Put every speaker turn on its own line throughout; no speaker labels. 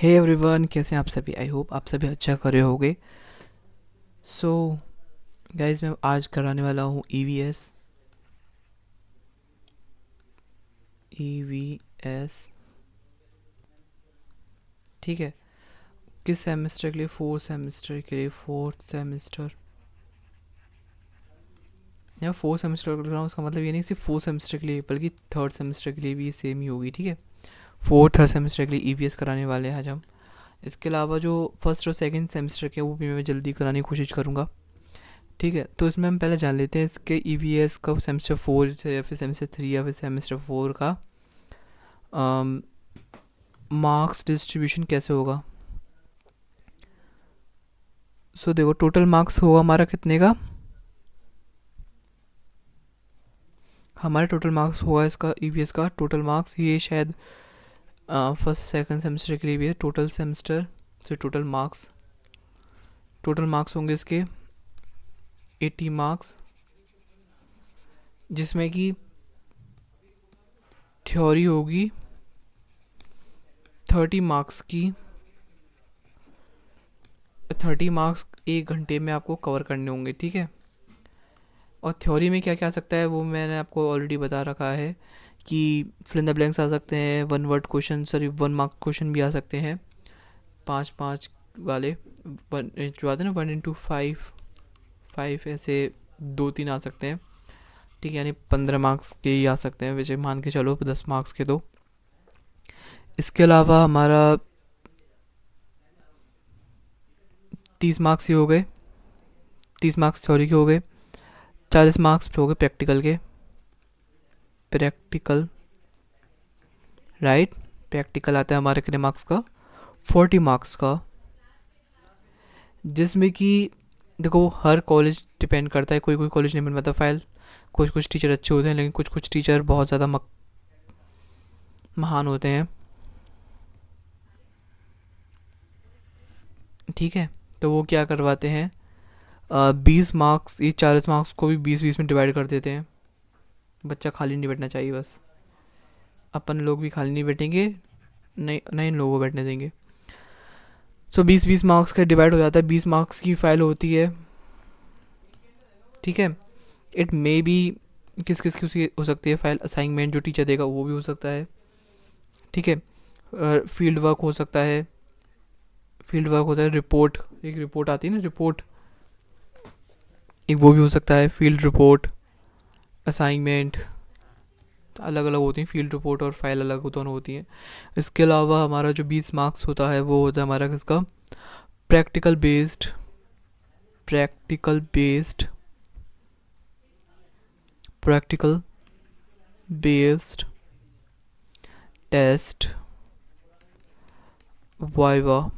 Hey everyone, कैसे हैं आप सभी। आई होप आप सभी अच्छा कर रहे होगे। सो गाइस, मैं आज कराने वाला हूँ ईवीएस। ठीक है, किस सेमेस्टर के लिए? फोर्थ सेमेस्टर के लिए। फोर्थ सेमेस्टर या फोर्थ सेमेस्टर कर रहा हूँ, उसका मतलब ये नहीं सिर्फ फोर्थ सेमेस्टर के लिए बल्कि थर्ड सेमेस्टर के लिए भी सेम ही होगी। ठीक है, फोर्थ थर्ड सेमेस्टर के लिए ईवीएस कराने वाले हैं आज हम। इसके अलावा जो फर्स्ट और सेकंड सेमेस्टर के वो भी मैं जल्दी कराने की कोशिश करूँगा। ठीक है, तो इसमें हम पहले जान लेते हैं इसके ईवीएस का सेमेस्टर फोर से या फिर सेमेस्टर थ्री या फिर सेमेस्टर फोर का मार्क्स डिस्ट्रीब्यूशन कैसे होगा। देखो, टोटल मार्क्स होगा हमारा कितने का। हमारे टोटल मार्क्स होगा इसका ईवीएस का टोटल मार्क्स, ये शायद फर्स्ट सेकंड सेमेस्टर के लिए भी है। टोटल सेमेस्टर से टोटल मार्क्स होंगे इसके 80 मार्क्स, जिसमें कि थ्योरी होगी 30 मार्क्स की। 30 मार्क्स 1 घंटे में आपको कवर करने होंगे। ठीक है, और थ्योरी में क्या क्या आ सकता है वो मैंने आपको ऑलरेडी बता रखा है कि फिल इन द ब्लैंक्स आ सकते हैं, one word question, sorry 1 mark question भी आ सकते हैं, 5 5 वाले। जो आते हैं ना 1 into 5 5, ऐसे 2 3 आ सकते हैं। ठीक है, यानी 15 मार्क्स के ही आ सकते हैं, वैसे मान के चलो 10 मार्क्स के। दो इसके अलावा हमारा 30 मार्क्स ही हो गए। 30 मार्क्स थ्योरी के हो गए, 40 मार्क्स हो गए प्रैक्टिकल। राइट, प्रैक्टिकल आता है हमारे कितने मार्क्स का? 40 मार्क्स का, जिसमें कि देखो हर कॉलेज डिपेंड करता है। कोई कोई कॉलेज नहीं बन पाता फाइल, कुछ कुछ टीचर अच्छे होते हैं लेकिन कुछ कुछ टीचर बहुत ज़्यादा महान होते हैं। ठीक है, तो वो क्या करवाते हैं, 20 मार्क्स, ये 40 मार्क्स को भी 20 20 में डिवाइड कर देते हैं। बच्चा खाली नहीं बैठना चाहिए बस, अपन लोग भी खाली नहीं बैठेंगे, नहीं नहीं इन लोगों को बैठने देंगे। 20 20 मार्क्स का डिवाइड हो जाता है, 20 मार्क्स की फाइल होती है। ठीक है, इट मे बी किस किस की हो सकती है फाइल, असाइनमेंट जो टीचर देगा वो भी हो सकता है। ठीक है, फील्ड वर्क हो सकता है, फील्ड वर्क होता है, रिपोर्ट, एक रिपोर्ट आती है ना रिपोर्ट, एक वो भी हो सकता है, फील्ड रिपोर्ट, असाइनमेंट, अलग अलग होती हैं। फील्ड रिपोर्ट और फाइल अलग दोनों होती हैं। इसके अलावा हमारा जो 20 मार्क्स होता है वो होता है हमारा किसका? Practical based. Practical based practical based test, viva.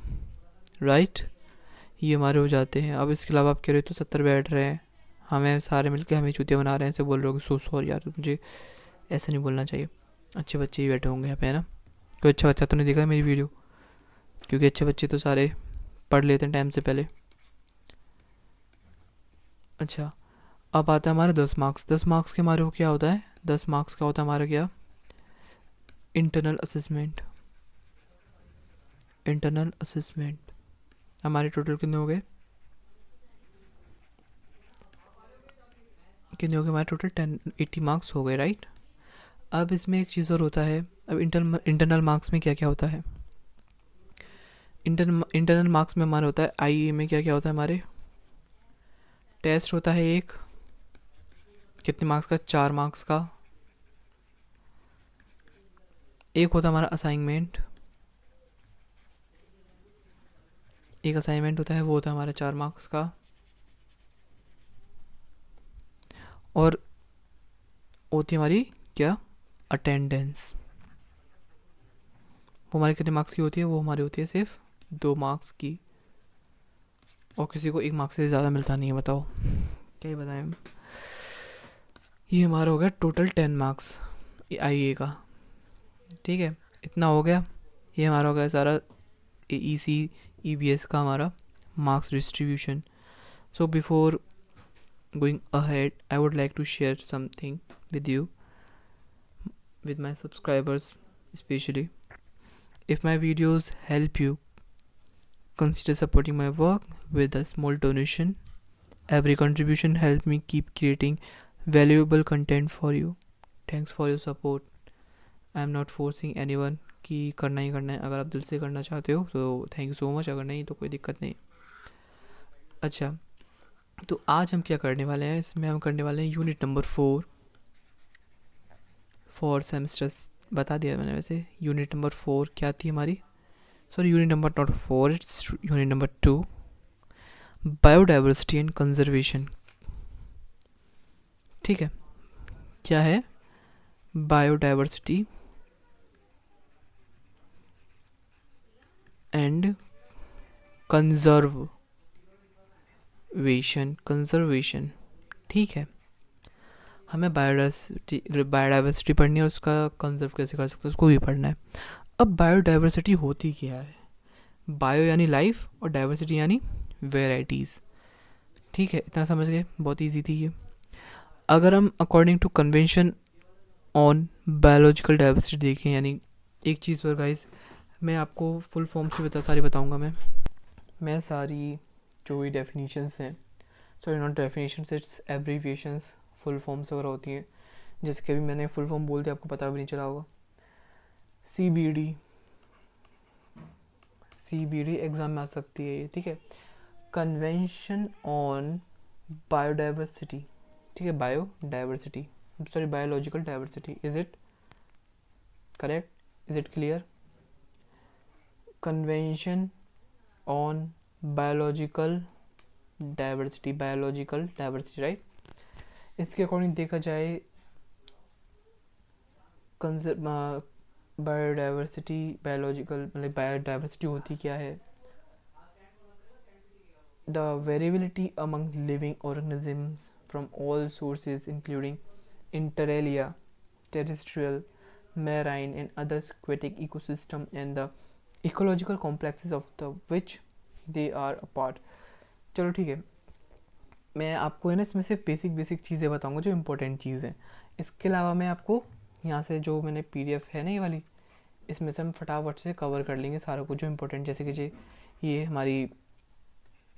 Right, ये हमारे हो जाते हैं। अब इसके अलावा आप कह रहे हो तो 70 बैठ रहे हैं, हमें सारे मिलके हमें चूतिया बना रहे हैं, ऐसे बोल रहे हो। सो सॉरी यार, मुझे ऐसे नहीं बोलना चाहिए। अच्छे बच्चे ही बैठे होंगे यहाँ पे, है ना? कोई अच्छा बच्चा तो नहीं देखा मेरी वीडियो? क्योंकि अच्छे बच्चे तो सारे पढ़ लेते हैं टाइम से पहले। अच्छा, अब आता है हमारे 10 मार्क्स। 10 मार्क्स के हमारे को क्या होता है? 10 मार्क्स का होता है हमारा क्या? Internal assessment. इंटरनल असेसमेंट हमारे टोटल कितने हो गए? कितने हो गए हमारे टोटल? 80 मार्क्स हो गए। राइट, अब इसमें एक चीज़ और होता है। अब इंटरनल मार्क्स में क्या क्या होता है? इंटरनल मार्क्स में हमारा होता है आईए में क्या क्या होता है हमारे? टेस्ट होता है एक, कितने मार्क्स का? 4 मार्क्स का। एक होता है हमारा असाइनमेंट, एक असाइनमेंट होता है, वो होता है हमारा 4 मार्क्स का। और होती है हमारी क्या? अटेंडेंस। वो हमारे कितने मार्क्स की होती है? वो हमारी होती है सिर्फ 2 मार्क्स की, और किसी को 1 मार्क्स से ज़्यादा मिलता नहीं है। बताओ क्या ही बताएं हम। ये हमारा हो गया टोटल 10 मार्क्स आईए का। ठीक है, इतना हो गया। ये हमारा हो गया सारा ईसी ईवीएस का हमारा marks distribution. So before going ahead, I would like to share something with you, with my subscribers especially. If my videos help you, consider supporting my work with a small donation. Every contribution helps me keep creating valuable content for you. Thanks for your support. I am not forcing any one कि करना ही करना है. अगर आप दिल से करना चाहते हो तो थैंक यू सो मच, अगर नहीं तो कोई दिक्कत नहीं. अच्छा, तो आज हम क्या करने वाले हैं, इसमें हम करने वाले हैं यूनिट नंबर 4 सेमेस्टर्स. बता दिया मैंने वैसे. यूनिट नंबर 4 क्या थी हमारी, sorry unit number not 4, its unit number 2, biodiversity and conservation. ठीक है, क्या है बायोडाइवर्सिटी एंड कंजर्वेशन. ठीक है, हमें बायोडाइवर्सिटी पढ़नी है, उसका कंजर्व कैसे कर सकते हैं उसको भी पढ़ना है. अब बायोडाइवर्सिटी होती क्या है. बायो यानी लाइफ और डाइवर्सिटी यानी वेराइटीज़. ठीक है, इतना समझ गए, बहुत इजी थी ये. अगर हम according to convention on biological diversity देखें, यानी एक चीज़ और गाइस, मैं आपको फुल फॉर्म से सारी बताऊंगा. मैं सारी जो भी डेफिनेशंस हैं, sorry not definitions, it's abbreviations, full forms वगैरह होती हैं, जैसे कि अभी मैंने फुल फॉर्म बोल दिया, आपको पता भी नहीं चला होगा. CBD एग्ज़ाम में आ सकती है ये. ठीक है, कन्वेंशन ऑन बायोडाइवर्सिटी. ठीक है, biodiversity, sorry biological diversity. Is it correct, is it clear. Convention on biological diversity, right. इसके अकॉर्डिंग देखा जाए बायोडाइवर्सिटी, बायोलॉजिकल मतलब बायोडाइवर्सिटी होती क्या है. The variability among living organisms from all sources including inter alia, terrestrial, marine and other aquatic ecosystem and the ecological complexes of the which they are a part. चलो ठीक है, मैं आपको है ना इसमें से बेसिक चीज़ें बताऊंगा जो इम्पोर्टेंट चीज़ हैं. इसके अलावा मैं आपको यहाँ से जो मैंने PDF है ना ये वाली, इसमें से हम फटाफट से कवर कर लेंगे सारा कुछ जो इम्पोर्टेंट, जैसे कि ये हमारी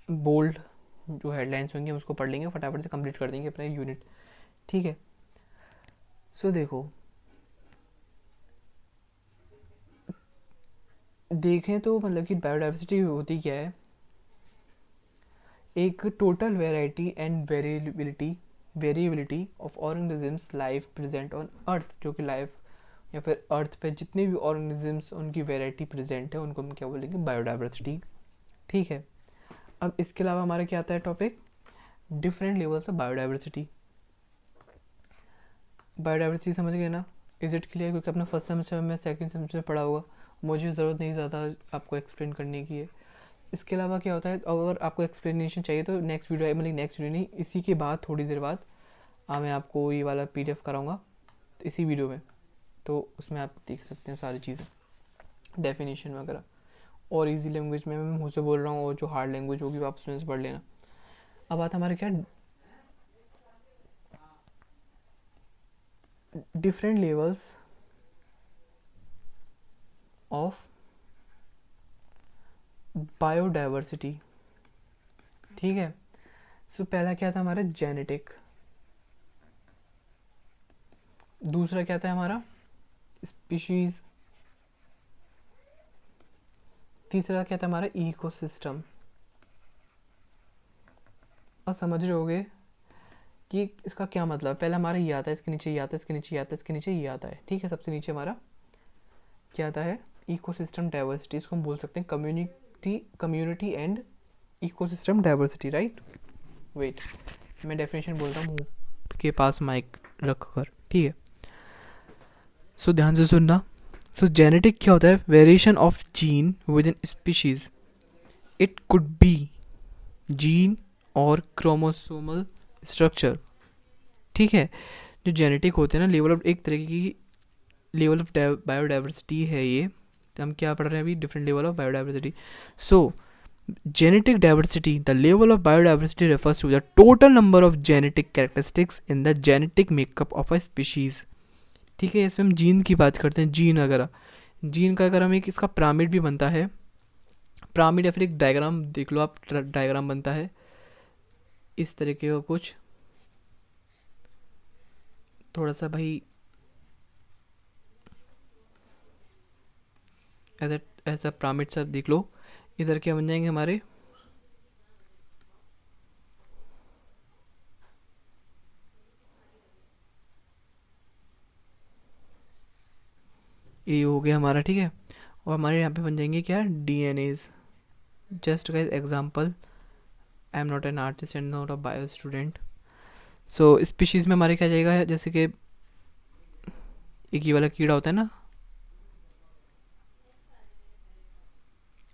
बोल्ड जो हेडलाइंस होंगी हम उसको पढ़ लेंगे, फटाफट से कंप्लीट कर देंगे अपना यूनिट. ठीक है, सो देखो, देखें तो मतलब कि बायोडाइवर्सिटी होती क्या है. एक total variety and variability of organisms life present on earth, जो कि लाइफ या फिर अर्थ पे जितने भी ऑर्गेनिजम्स उनकी वेराइटी प्रेजेंट है उनको हम क्या बोलेंगे, बायोडाइवर्सिटी. ठीक है, अब इसके अलावा हमारा क्या आता है topic, different levels of biodiversity. Biodiversity समझ गए ना, इज इट क्लियर. क्योंकि अपना फर्स्ट सेमेस्टर में, सेकंड सेमेस्टर में पढ़ा होगा, मुझे ज़रूरत नहीं ज़्यादा आपको एक्सप्लेन करने की है. इसके अलावा क्या होता है, अगर आपको एक्सप्लेनेशन चाहिए तो नेक्स्ट वीडियो नहीं, इसी के बाद थोड़ी देर बाद मैं आपको ये वाला PDF कराऊंगा इसी वीडियो में, तो उसमें आप देख सकते हैं सारी चीज़ें, डेफिनेशन वगैरह. और इजी लैंग्वेज में मैं मुँह से बोल रहा हूँ, और जो हार्ड लैंग्वेज होगी आप उसमें से पढ़ लेना. अब बात हमारे क्या, डिफरेंट लेवल्स ऑफ बायोडाइवर्सिटी. ठीक है, सो पहला क्या था हमारा, जेनेटिक. दूसरा क्या था हमारा, स्पीशीज. तीसरा क्या था हमारा, इकोसिस्टम. और समझ रहे होगे कि इसका क्या मतलब. पहला हमारा ये आता है, इसके नीचे ये आता है, इसके नीचे ये आता है, इसके नीचे ये आता है. ठीक है, सबसे नीचे हमारा क्या आता है, इकोसिस्टम डाइवर्सिटी. इसको हम बोल सकते हैं community and ecosystem diversity, right. Wait, मैं डेफिनेशन बोलता हूँ मुँह के पास माइक रख कर. ठीक है, सो ध्यान से सुनना. सो जेनेटिक क्या होता है, variation of gene with in species. It could be gene और क्रोमोसोमल स्ट्रक्चर. ठीक है, जो जेनेटिक होते हैं ना, लेवल ऑफ एक तरीके की लेवल ऑफ बायोडाइवर्सिटी है ये. तो हम क्या पढ़ रहे हैं अभी, different level of biodiversity. So genetic diversity, the level of biodiversity refers to the total number of genetic characteristics in the genetic makeup of a species. ठीक है, इसमें हम जीन की बात करते हैं, जीन वगैरह. जीन का अगर हम एक इसका पिरामिड भी बनता है, पिरामिड या फिर एक डायग्राम देख लो आप, डायग्राम बनता है इस तरीके का कुछ, थोड़ा सा भाई ऐसा ऐसा पिरामिड सा देख लो। इधर क्या बन जाएंगे हमारे, ये हो गया हमारा, ठीक है। और हमारे यहाँ पे बन जाएंगे क्या, DNAs. Just guys example, I am not an artist and not a bio student. So species में हमारे क्या जाएगा, जैसे कि एक ये वाला कीड़ा होता है ना,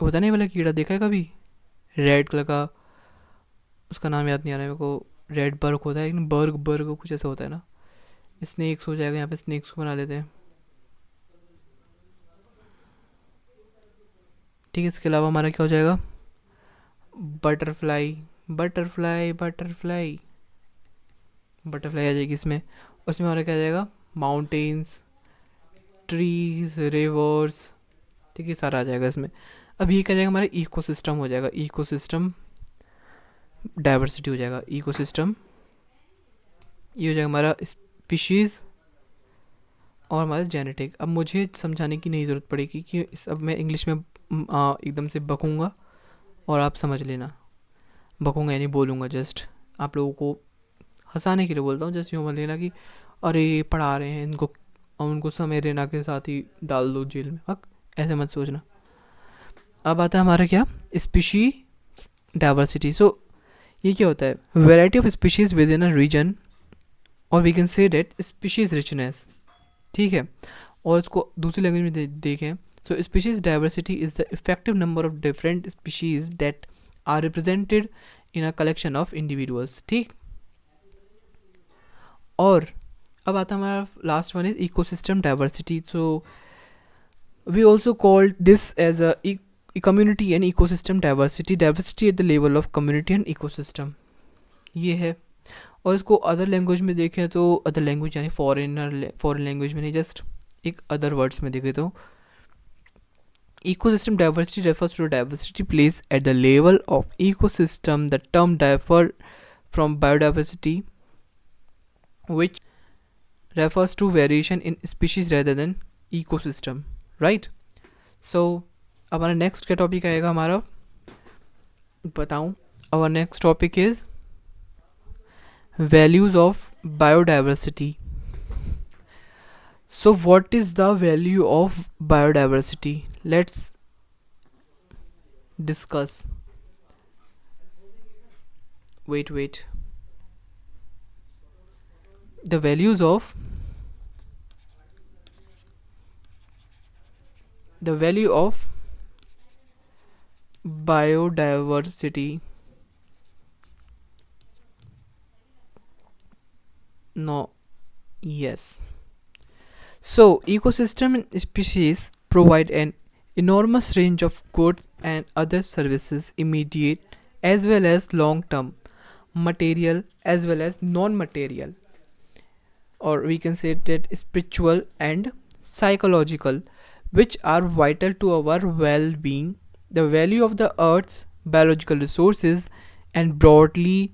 होता नहीं वाला कीड़ा, देखा है कभी, रेड कलर का, उसका नाम याद नहीं आ रहा है मेरे को, रेड बर्ग होता है, लेकिन बर्ग बर्ग कुछ ऐसा होता है ना। स्नेक्स हो जाएगा, यहाँ पे स्नेक्स को बना लेते हैं, ठीक है। इसके अलावा हमारा क्या हो जाएगा, बटरफ्लाई, बटरफ्लाई बटरफ्लाई, बटरफ्लाई आ जाएगी इसमें। उसमें हमारा क्या आ जाएगा, माउंटेन्स, ट्रीज, रिवर्स, ठीक है, सारा आ जाएगा इसमें। अब ये क्या जाएगा, हमारा इकोसिस्टम हो जाएगा, इकोसिस्टम डाइवर्सिटी हो जाएगा, इकोसिस्टम, ये हो जाएगा हमारा स्पीशीज़ और हमारा जेनेटिक। अब मुझे समझाने की नहीं ज़रूरत पड़ेगी कि इस, अब मैं इंग्लिश में एकदम से बकूँगा और आप समझ लेना। बकूँगा यानी बोलूँगा, जस्ट आप लोगों को हंसाने के लिए बोलता हूँ, जस्ट यूँ मत लेना कि अरे ये पढ़ा रहे हैं इनको और उनको समय रेना के साथ ही डाल दो जेल में, हक, ऐसे मत सोचना। अब आता है हमारा क्या, स्पीशी डाइवर्सिटी। सो ये क्या होता है, variety of species within a region, और we can say that species richness, ठीक है। और इसको दूसरी लैंग्वेज में देखें, so species diversity is the effective number of different species that are represented in a collection of individuals, ठीक। और अब आता है हमारा last one is ecosystem diversity. So we also called this as a community and ecosystem diversity, diversity at the level of community and ecosystem, ये है। और इसको अदर लैंग्वेज में देखें तो, अदर लैंग्वेज यानी फॉरेन लैंग्वेज में नहीं, जस्ट एक अदर वर्ड्स में देखे तो, ecosystem diversity refers to diversity placed at the level of ecosystem. The term differ from biodiversity, which refers to variation in species rather than ecosystem, right? So हमारा next क्या topic आएगा हमारा, बताऊं। our next topic is values of biodiversity. So what is the value of biodiversity, let's discuss. Wait, the values of, the value of biodiversity, no, yes. So ecosystem and species provide an enormous range of goods and other services, immediate as well as long term, material as well as non-material, or we can say that spiritual and psychological, which are vital to our well-being. The value of the earth's biological resources and broadly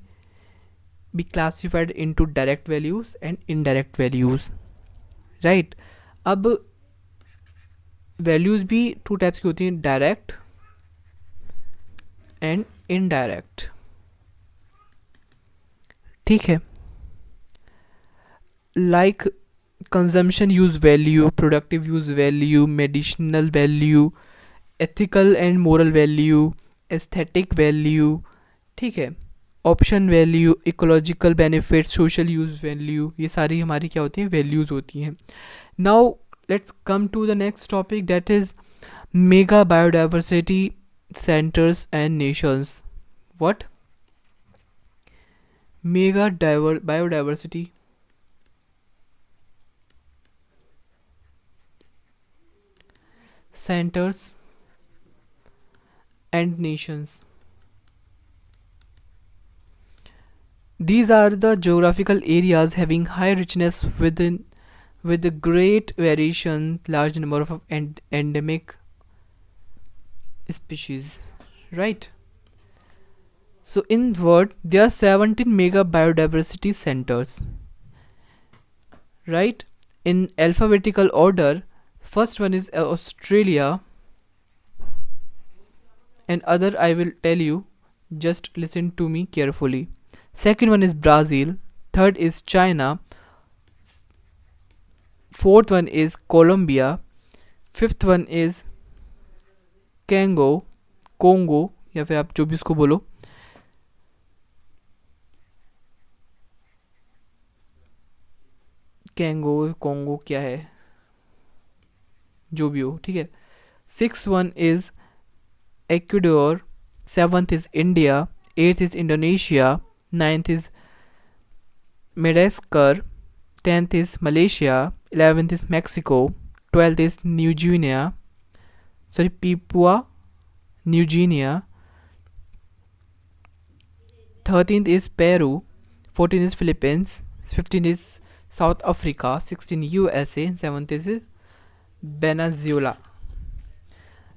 be classified into direct values and indirect values, right? अब values भी two types की होती हैं, direct and indirect, ठीक है। Like consumption use value, productive use value, medicinal value, ethical and moral value, aesthetic value, ठीक है, option value, ecological benefit, social use value, ये सारी हमारी क्या होती हैं, वैल्यूज़ होती हैं। Now let's come to the next topic, that is mega biodiversity centers and nations. What? Mega biodiversity centers and nations. These are the geographical areas having high richness within with a great variation, large number of endemic species, right? So in word, there are 17 mega biodiversity centers, right? In alphabetical order, first one is Australia, and other I will tell you. Just listen to me carefully. Second one is Brazil. Third is China. Fourth one is Colombia. Fifth one is Congo. Congo या फिर आप जो भी उसको बोलो. कैंगो Congo क्या है, जो भी हो, ठीक है. Six one is Ecuador. Seventh is India. Eighth is Indonesia. Ninth is Madagascar. 10th is Malaysia. 11th is Mexico. 12th is New Guinea. Sorry, Papua New Guinea. 13th is Peru. 14th is Philippines. 15th is South Africa. 16th USA. 7th is Venezuela.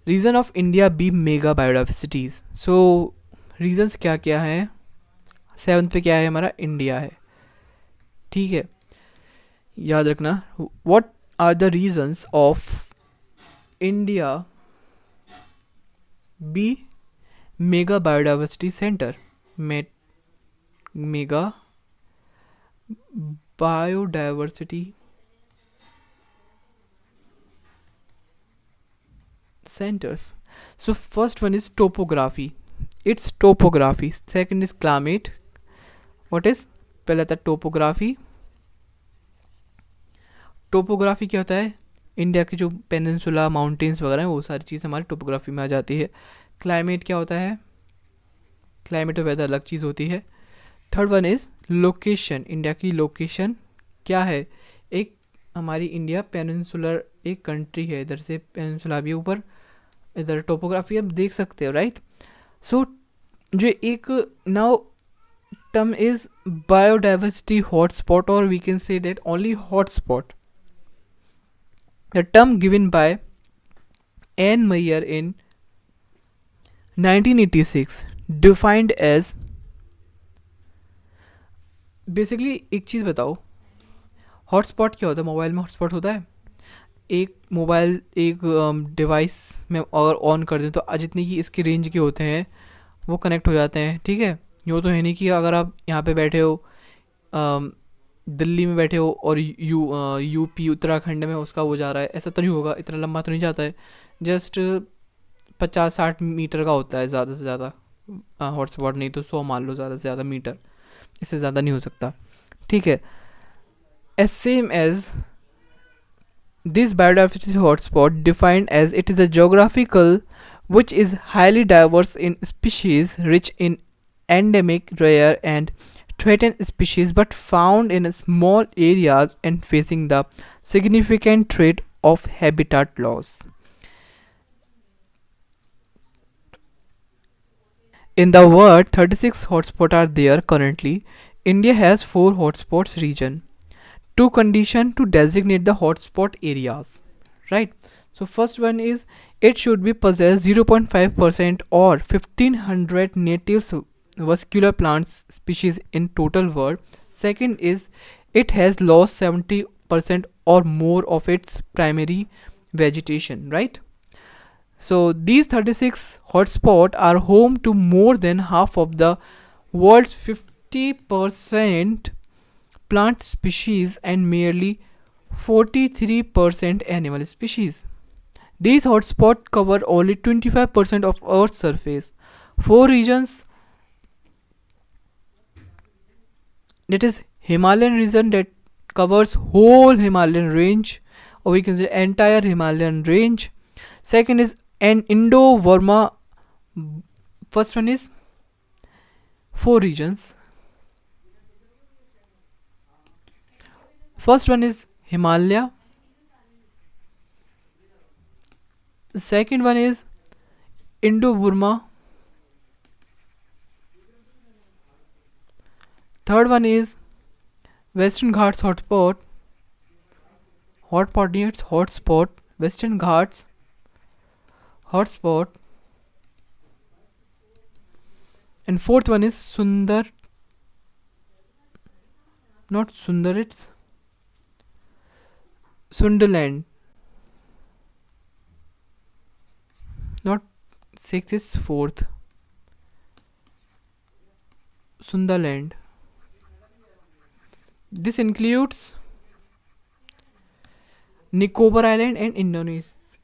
Reason of India be mega biodiversities. So reasons क्या क्या है. 7th पे क्या है हमारा, India है, ठीक है. याद रखना. What are the reasons of India be mega biodiversity center. Mega biodiversity centers. So first one is topography. It's topography. Second is climate. What is पहला था टोपोग्राफी. टोपोग्राफी क्या होता है, इंडिया के जो पेनिनसुला माउंटेन्स वगैरह हैं वो सारी चीज़ हमारी टोपोग्राफी में आ जाती है. क्लाइमेट क्या होता है, क्लाइमेट और वेदर अलग चीज़ होती है. Third one is location. India की लोकेशन क्या है, एक हमारी इंडिया पेनिनसुलर एक कंट्री है, इधर से पेनिनसुला भी ऊपर, इधर टोपोग्राफी आप देख सकते हो, राइट. सो जो एक now term is biodiversity hotspot, और we can say that only hotspot. The term given by N Myers in 1986 defined as. Basically एक चीज़ बताओ, हॉटस्पॉट क्या होता है, मोबाइल में हॉटस्पॉट होता है. एक मोबाइल एक डिवाइस में अगर ऑन कर दें तो जितनी की इसकी रेंज के होते हैं वो कनेक्ट हो जाते हैं, ठीक है. यूँ तो है नहीं कि अगर आप यहाँ पे बैठे हो, दिल्ली में बैठे हो और यूपी उत्तराखंड में उसका वो जा रहा है, ऐसा तो नहीं होगा, इतना लंबा तो नहीं जाता है. जस्ट 50-60 मीटर का होता है ज़्यादा से ज़्यादा हॉटस्पॉट, नहीं तो 100 मान लो ज़्यादा से ज़्यादा मीटर, इससे ज़्यादा नहीं हो सकता, ठीक है. As same as this biodiversity hotspot defined as it is a geographical which is highly diverse in species, rich in endemic, rare and threatened species, but found in small areas and facing the significant threat of habitat loss. In the world, 36 hotspots are there currently. India has 4 hotspots region. Two conditions to designate the hotspot areas, right? So first one is it should be possess 0.5% or 1500 native vascular plant species in total world. Second is it has lost 70% or more of its primary vegetation, right? So these 36 hotspots are home to more than half of the world's 50% plant species and merely 43% animal species. These hotspots cover only 25% of Earth's surface. 4 regions, that is Himalayan region that covers whole Himalayan range, or we can say entire Himalayan range. Second is an Indo-Burma. First one is 4 regions. First one is Himalaya. The second one is Indo-Burma. Third one is Western Ghats hotspot. Hot pot नहीं, it's hot spot, western Ghats hot spot. And fourth one is Sundar, not Sundar, it's Sunderland. Not sixth is fourth. Sunderland. This includes Nicobar Island and Indonesia,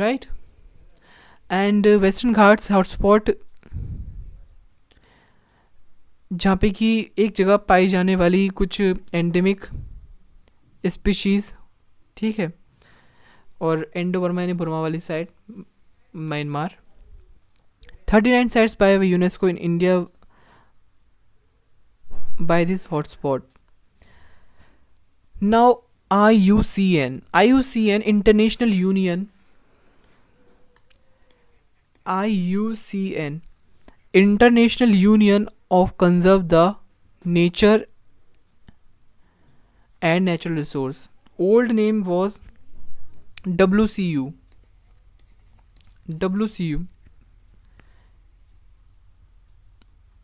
right? And Western Ghats hotspot, जहाँ पे कि एक जगह पाई जाने वाली कुछ endemic species, ठीक है, और एंडो बर्मा यानी बुर्मा वाली side Myanmar. 39 sites by UNESCO in India by this hotspot. Now IUCN International Union, IUCN International Union of Conserve the Nature and Natural Resource. Old name was WCU.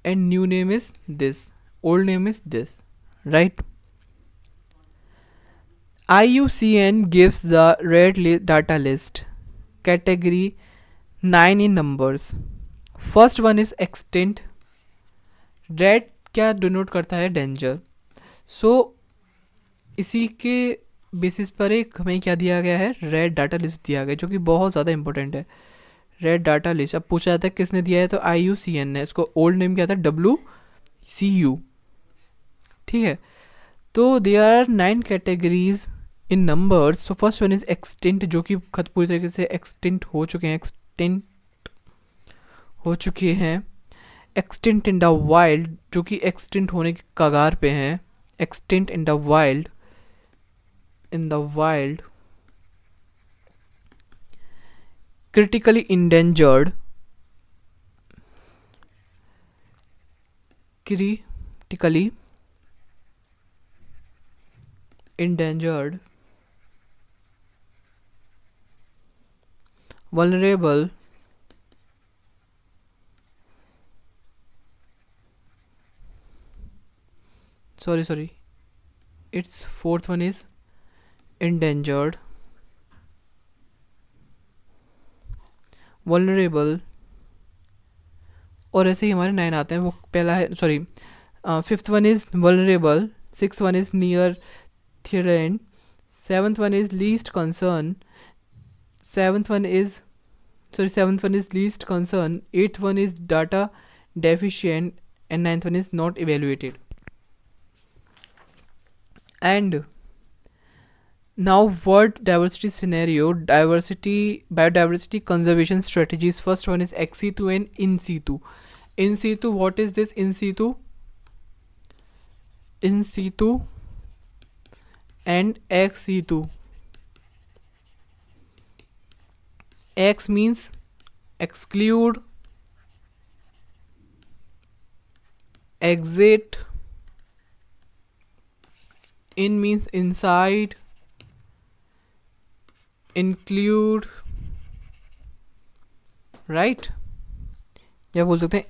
And new name is this. Old name is this, right? IUCN gives the red data list. Category 9 in numbers. First one is extinct. Red क्या denote करता है? Danger. सो इसी के basis पर एक हमें क्या दिया गया है? रेड डाटा लिस्ट दिया गया, जो कि बहुत ज़्यादा इंपॉर्टेंट है. Red data list. अब पूछा जाता है किसने दिया है, तो IUCN ने. इसको ओल्ड नेम क्या था? WCU, ठीक है. तो there are 9 categories in numbers. So first one is extinct, जो कि पूरी तरीके से एक्सटिंक्ट हो चुके हैं. एक्सटिंक्ट इन द वाइल्ड, जो कि एक्सटिंक्ट होने की कगार पे हैं. Extinct in the wild. critically endangered, vulnerable, sorry, its fourth one is endangered, vulnerable, और ऐसे ही हमारे 9 आते हैं. वो पहला है, sorry, fifth one is vulnerable, sixth one is near threatened, seventh one is least concern, seventh one is least concern, eighth one is data deficient, and ninth one is not evaluated. And now word diversity scenario, biodiversity conservation strategies. First one is ex situ and in situ. In situ, what is this? In situ and ex situ. Ex means exclude, exit. In means inside, include, right? या बोल सकते हैं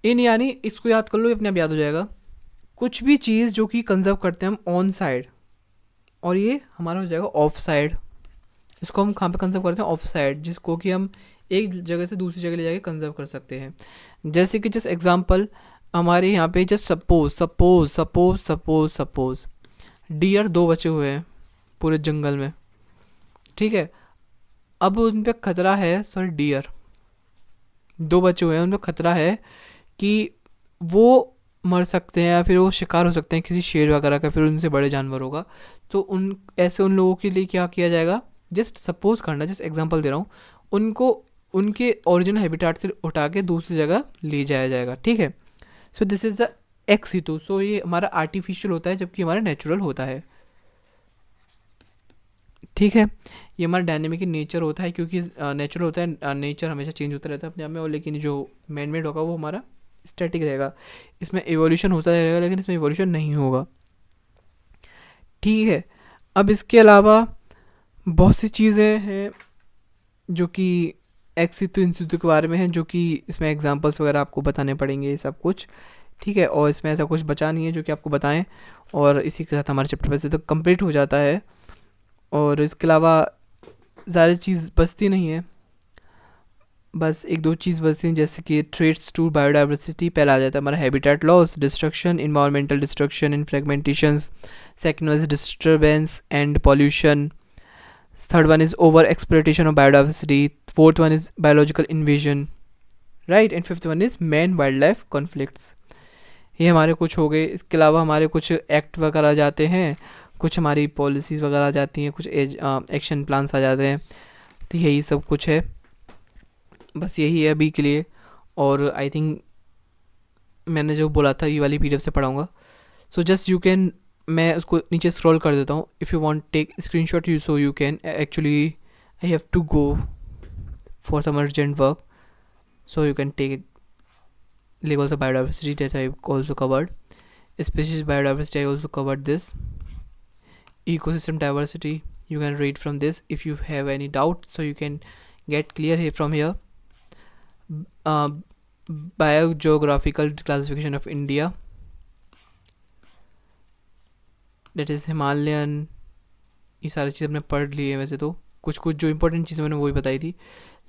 इन यानी इसको याद कर लो, अपने आप याद हो जाएगा. कुछ भी चीज़ जो कि कंजर्व करते हैं हम ऑन साइड, और ये हमारा हो जाएगा ऑफ साइड. इसको हम कहाँ पे कंजर्व करते हैं? ऑफ साइड, जिसको कि हम एक जगह से दूसरी जगह ले जाके कंजर्व कर सकते हैं. जैसे कि जस्ट एग्जांपल हमारे यहाँ पे जस्ट सपोज डियर 2 बचे हुए हैं पूरे जंगल में, ठीक है. अब उन पे खतरा है, सॉरी डियर 2 बचे हुए हैं, उन पे खतरा है कि वो मर सकते हैं या फिर वो शिकार हो सकते हैं किसी शेर वगैरह का, फिर उनसे बड़े जानवरों का. तो उन लोगों के लिए क्या किया जाएगा? जस्ट सपोज करना, जस्ट एग्जांपल दे रहा हूँ. उनको उनके ओरिजिनल हैबिटेट से उठा के दूसरी जगह ले जाया जाएगा, ठीक है. So this is the ex situ. So ये हमारा आर्टिफिशियल होता है, जबकि हमारा नेचुरल होता है, ठीक है. ये हमारा डायनेमिक इन नेचर होता है, क्योंकि नेचुरल होता है, नेचर हमेशा चेंज होता रहता है अपने आप में. और लेकिन जो मैन मेड होगा वो हमारा स्टैटिक रहेगा. इसमें एवोल्यूशन होता रहेगा, लेकिन इसमें एवोल्यूशन नहीं होगा. ठीक है। अब इसके अलावा बहुत सी चीज़ें हैं जो कि एक्सितो इंसितो के बारे में हैं, जो कि इसमें एग्जांपल्स वगैरह आपको बताने पड़ेंगे ये सब कुछ। ठीक है, और इसमें ऐसा कुछ बचा नहीं है जो कि आपको बताएं। और इसी के साथ हमारा चैप्टर वैसे तो कंप्लीट हो जाता है। और इसके अलावा ज़्यादा चीज़ बचती नहीं है, बस एक दो चीज़ बचती हैं, जैसे कि थ्रेट्स टू बायोडाइवर्सिटी पहला आ जाता है हमारा habitat loss, destruction, environmental destruction and fragmentations. Second was disturbance and pollution. Third one is over exploitation of biodiversity. Fourth one is biological invasion, right. And fifth one is man wildlife conflicts. ये हमारे कुछ हो गए। इसके अलावा हमारे कुछ act वगैरह आ जाते हैं, कुछ हमारी पॉलिसीज़ वगैरह आ जाती हैं, कुछ एक्शन प्लान्स आ जाते हैं। तो यही सब कुछ है, बस यही है अभी के लिए। और आई थिंक मैंने जो बोला था ये वाली पीडीएफ से पढ़ाऊँगा। सो जस्ट यू कैन, मैं उसको नीचे स्क्रॉल कर देता हूँ। If you want take screenshot you, so you can actually I have to go for some urgent work, so you can take levels of biodiversity that I also covered. Species biodiversity I also covered this. Ecosystem diversity you can read from this. If you have any doubt, so you can get clear here from here. uh, Biogeographical classification of India, that is Himalayan। ये सारी चीज़ हमने पढ़ ली है वैसे तो, कुछ कुछ जो इंपॉर्टेंट चीज़ें मैंने वही बताई थी,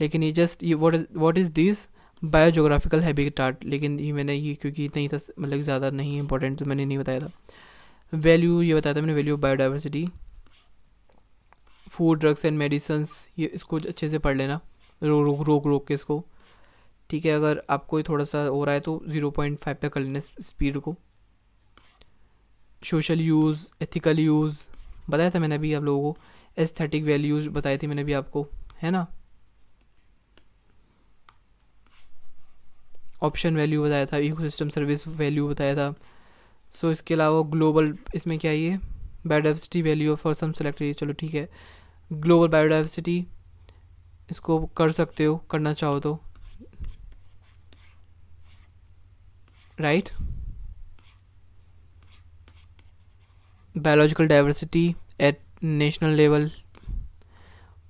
लेकिन ये जस्ट ये what is this biogeographical habitat, लेकिन ये मैंने ये क्योंकि इतना ही था, मतलब ज़्यादा नहीं इंपॉर्टेंट, तो मैंने नहीं बताया था। वैल्यू ये बताया था मैंने, value of biodiversity. Food, drugs and medicines, ये इसको अच्छे से पढ़ लेना, रोक के इसको। ठीक है, अगर आपको थोड़ा सा हो रहा है तो 0.5 पे कर लेना स्पीड को। सोशल यूज़, एथिकल यूज़ बताया था मैंने अभी आप लोगों को। एस्थेटिक वैल्यूज़ बताई थी मैंने अभी आपको, है ना। ऑप्शन वैल्यू बताया था, इकोसिस्टम सर्विस वैल्यू बताया था। सो इसके अलावा ग्लोबल, इसमें क्या ये biodiversity value for some selected, चलो ठीक है। ग्लोबल बायोडाइवर्सिटी इसको कर सकते हो, करना चाहो तो, right. Biological diversity eight national level,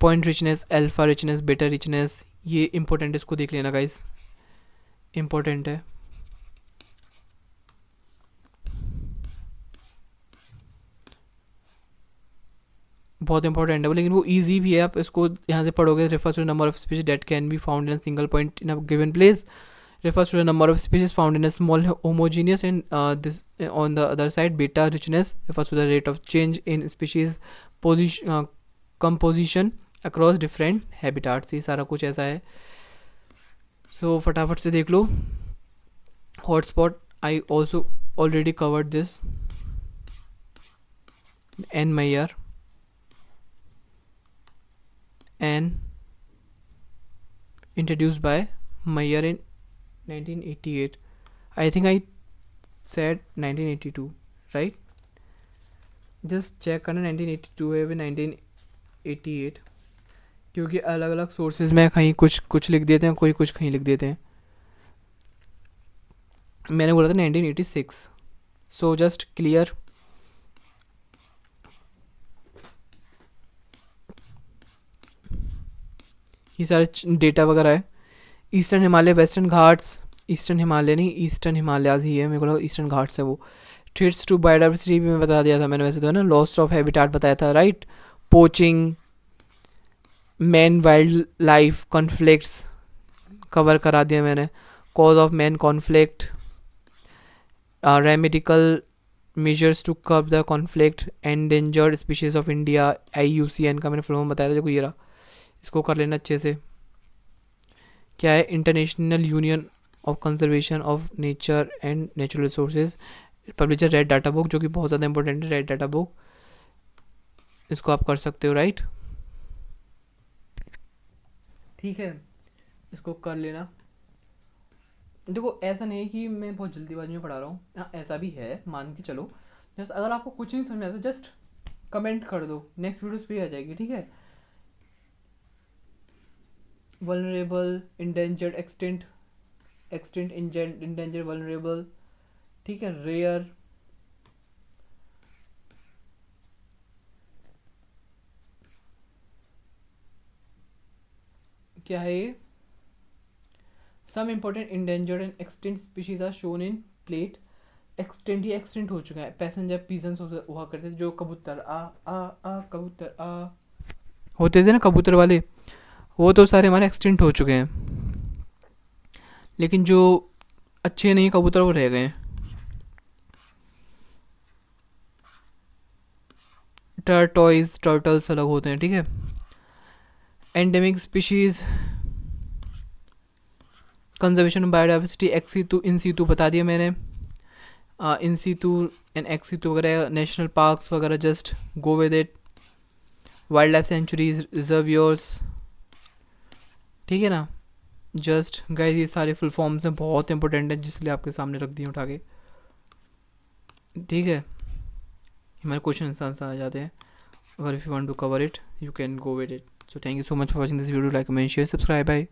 point richness, alpha richness, beta richness, ये इंपॉर्टेंट, इसको देख लेना गाइस, इंपॉर्टेंट है। बहुत इंपॉर्टेंट है वो, लेकिन वो इजी भी है, आप इसको यहाँ से पढ़ोगे। Refers to number of species that can be found in single point in a given place. Refers to the number of species found in a small homogeneous, and this on the other side beta richness refers to the rate of change in species position composition across different habitats। ये सारा कुछ ऐसा है। so फटाफट से देख लो। hotspot I also already covered this, N Mayer and introduced by Mayer in 1988। I think I said 1982, right? Just check करना 1982 है वे 1988, क्योंकि अलग अलग सोर्सेज में कहीं कुछ कुछ लिख देते हैं, कोई कुछ कहीं लिख देते हैं। मैंने बोला था 1986। So just clear. ये सारे डेटा वगैरह है। Eastern Himalaya, western Ghats, eastern Himalaya नहीं, ईस्टर्न हिमालयाज ही है, मेरे को लगा ईस्टर्न घाट्स है वो। थ्रेट्स टू बायोडाइवर्सिटी भी मैं बता दिया था मैंने वैसे तो, है ना। लॉस्ट ऑफ हैबिटाट बताया था, right. Poaching, man wildlife conflicts cover करा दिया मैंने। Cause of man conflict, remedial measures to curb the conflict, endangered species of India, IUCN का मैंने फुल फॉर्म बताया था, देखो ये रहा, इसको कर लेना अच्छे से। क्या है, international union of conservation of nature and natural resources, publisher red data book, जो कि बहुत ज़्यादा इंपॉर्टेंट है, रेड डाटा बुक, इसको आप कर सकते हो, राइट। ठीक है, इसको कर लेना। देखो ऐसा नहीं है कि मैं बहुत जल्दीबाजी में पढ़ा रहा हूँ, हाँ ऐसा भी है, मान के चलो। जस्ट अगर आपको कुछ नहीं समझ आता जस्ट कमेंट कर दो, नेक्स्ट वीडियोस पे आ जाएगी, ठीक है। Vulnerable, endangered, extinct, endangered, vulnerable, ठीक है, रेयर, क्या है ये, some important endangered and extinct species are shown in plate. Extinct ही एक्सटेंट हो चुका है। पैसेंजर पीजन्स हुआ करते थे जो कबूतर आ कबूतर आ होते थे ना, कबूतर वाले, वो तो सारे हमारे एक्सटेंट हो चुके हैं। लेकिन जो अच्छे नहीं कबूतर वो रह गए हैं। टर्टॉइज टर्टल्स अलग होते हैं, ठीक है। Endemic species, conservation biodiversity, ex situ in situ बता दिया मैंने। इंसीटू एंड एक्सीटू वगैरह, नेशनल पार्क्स वगैरह, just go with it. Wildlife sanctuaries, reservoirs, ठीक है ना। जस्ट गाइस ये सारे फुल फॉर्म्स हैं, बहुत इंपॉर्टेंट है, जिसलिए आपके सामने रख दिए उठा के, ठीक है। हमारे क्वेश्चन आंसर आ जाते हैं। अगर if you want to cover it you can go with it. So thank you so much for watching this video. Like comment share subscribe. Bye.